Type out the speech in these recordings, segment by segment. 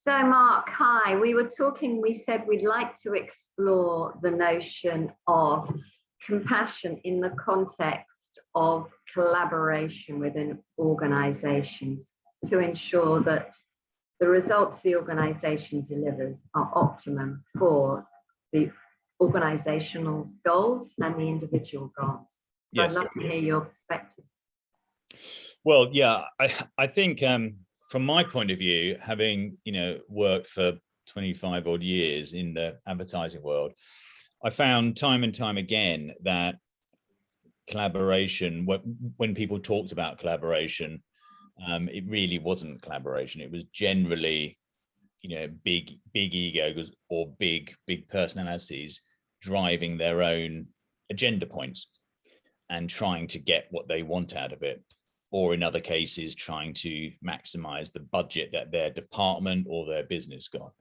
So Mark, hi, we said we'd like to explore the notion of compassion in the context of collaboration within organizations to ensure that the results the organization delivers are optimum for the organizational goals and the individual goals. So Yes. I'd love to hear your perspective. Well, yeah, I think from my point of view, having worked for 25 odd years in the advertising world, I found time and time again that collaboration, when people talked about collaboration, it really wasn't collaboration. It was generally, big egos or big personalities driving their own agenda points and trying to get what they want out of it, or in other cases, trying to maximize the budget that their department or their business got.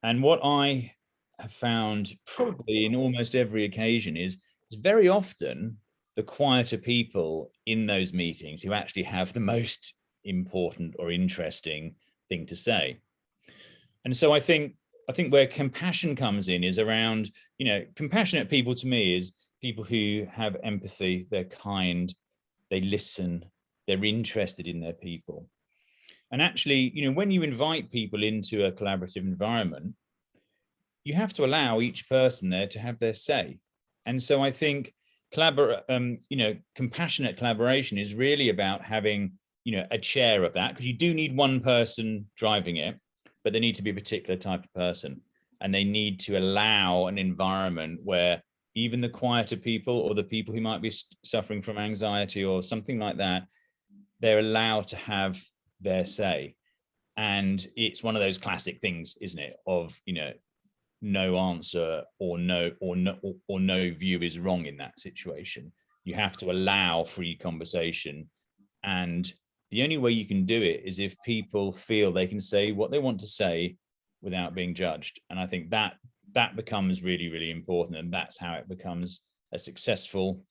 And what I have found probably in almost every occasion is very often the quieter people in those meetings who actually have the most important or interesting thing to say. And so I think where compassion comes in is around, compassionate people to me is people who have empathy, they're kind, they listen, they're interested in their people. And actually, when you invite people into a collaborative environment, you have to allow each person there to have their say. And so I think compassionate collaboration is really about having, a chair of that, because you do need one person driving it, but they need to be a particular type of person. And they need to allow an environment where even the quieter people or the people who might be suffering from anxiety or something like that, they're allowed to have their say. And it's one of those classic things, isn't it, of, no answer or no view is wrong in that situation. You have to allow free conversation. And the only way you can do it is if people feel they can say what they want to say without being judged. And I think that becomes really, really important. And that's how it becomes a successful,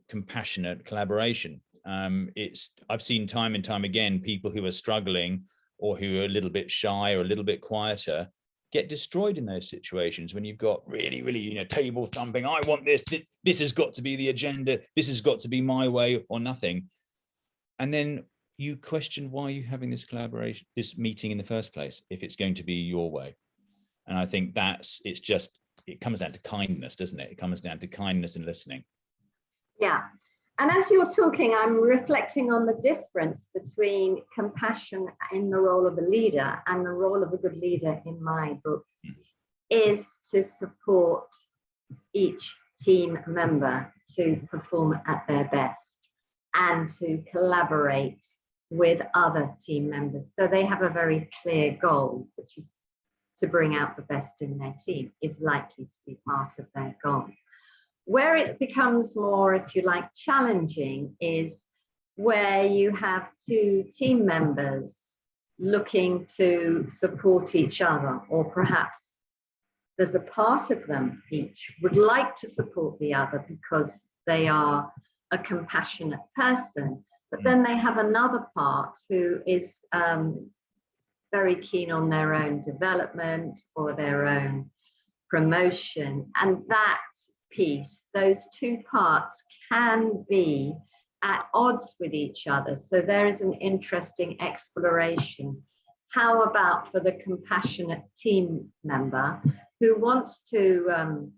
compassionate collaboration. I've seen time and time again, people who are struggling or who are a little bit shy or a little bit quieter get destroyed in those situations when you've got really, really, table thumping. I want this. This has got to be the agenda. This has got to be my way or nothing. And then you question why you're having this collaboration, this meeting in the first place, if it's going to be your way. And I think it comes down to kindness, doesn't it? It comes down to kindness and listening. Yeah. And as you're talking, I'm reflecting on the difference between compassion in the role of a leader and the role of a good leader in my books is to support each team member to perform at their best and to collaborate with other team members. So they have a very clear goal, which is to bring out the best in their team, is likely to be part of their goal. Where it becomes more, if you like, challenging is where you have two team members looking to support each other, or perhaps there's a part of them each would like to support the other because they are a compassionate person, but then they have another part who is very keen on their own development or their own promotion. And that piece, those two parts can be at odds with each other. So there is an interesting exploration. How about for the compassionate team member who wants to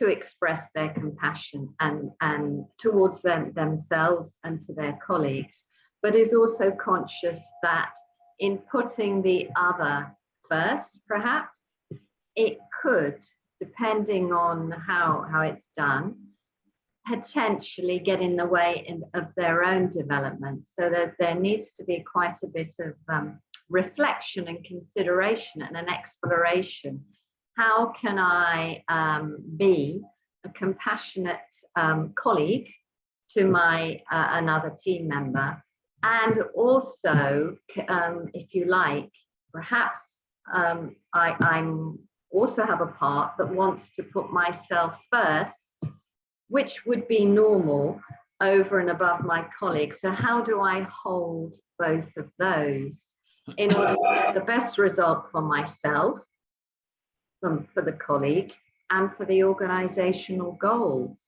express their compassion and towards themselves and to their colleagues, but is also conscious that in putting the other first, perhaps, it could, depending on how it's done, potentially get in the way of their own development. So that there needs to be quite a bit of reflection and consideration and an exploration. How can I be a compassionate colleague to my another team member, and also, if you like, perhaps I'm also have a part that wants to put myself first, which would be normal over and above my colleagues. So how do I hold both of those in order to get the best result for myself, for the colleague, and for the organizational goals.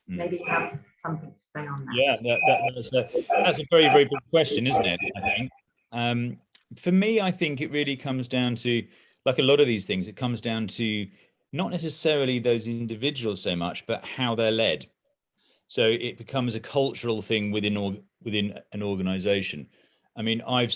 Maybe you have something to say on that. Yeah, that's a very, very big question, isn't it? I think. For me, I think it really comes down to, like a lot of these things, it comes down to not necessarily those individuals so much, but how they're led. So it becomes a cultural thing within an organization. I mean, I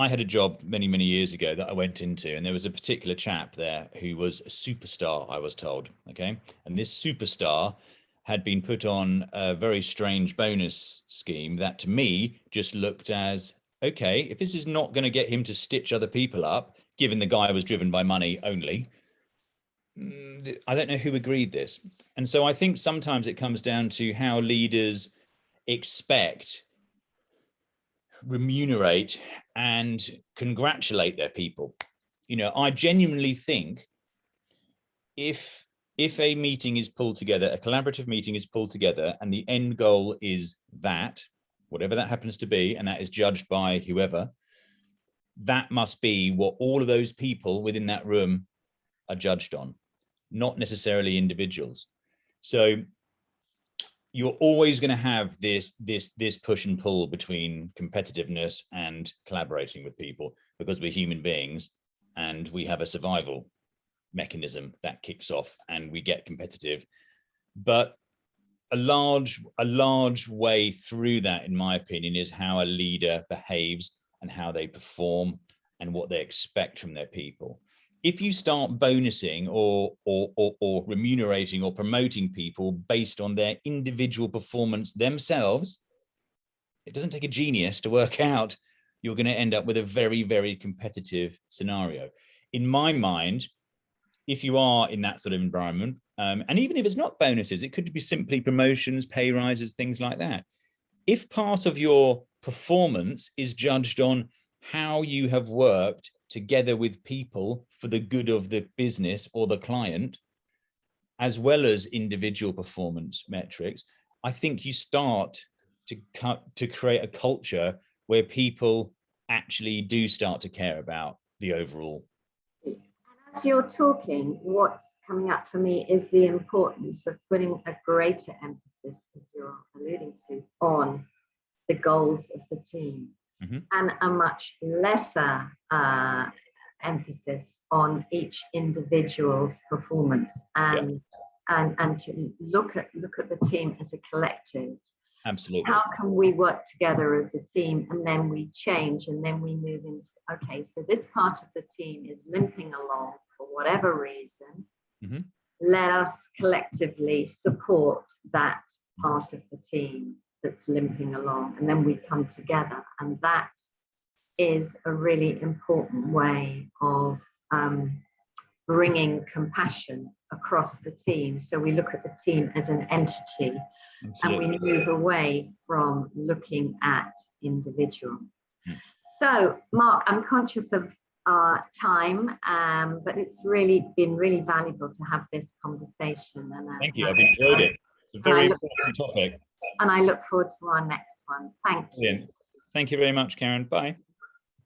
had a job many, many years ago that I went into, and there was a particular chap there who was a superstar, I was told. Okay. And this superstar had been put on a very strange bonus scheme that to me just looked as, okay, if this is not going to get him to stitch other people up, given the guy was driven by money only, I don't know who agreed this. And so I think sometimes it comes down to how leaders expect, remunerate, and congratulate their people. You know, I genuinely think if a meeting is pulled together, a collaborative meeting is pulled together, and the end goal is that, whatever that happens to be, and that is judged by whoever, that must be what all of those people within that room are judged on, not necessarily individuals. So you're always going to have this push and pull between competitiveness and collaborating with people, because we're human beings and we have a survival mechanism that kicks off and we get competitive. But a large way through that, in my opinion, is how a leader behaves and how they perform and what they expect from their people. If you start bonusing or remunerating or promoting people based on their individual performance themselves, it doesn't take a genius to work out you're going to end up with a very, very competitive scenario. In my mind, if you are in that sort of environment, and even if it's not bonuses, it could be simply promotions, pay rises, things like that. If part of your performance is judged on how you have worked together with people for the good of the business or the client, as well as individual performance metrics, I think you start to create a culture where people actually do start to care about the overall. As you're talking, what's coming up for me is the importance of putting a greater emphasis, as you're alluding to, on the goals of the team, and a much lesser emphasis on each individual's performance, and to look at the team as a collective. Absolutely. How can we work together as a team, and then we change, and then we move into, okay, so this part of the team is limping along for whatever reason. Let us collectively support that part of the team that's limping along, and then we come together. And that is a really important way of bringing compassion across the team. So we look at the team as an entity. Absolutely. And we move away from looking at individuals. So, Marc, I'm conscious of our time, but it's really been really valuable to have this conversation. And thank you. I've enjoyed it. It's a very important topic. And I look forward to our next one. Thank you. Brilliant. Thank you very much, Karen. Bye.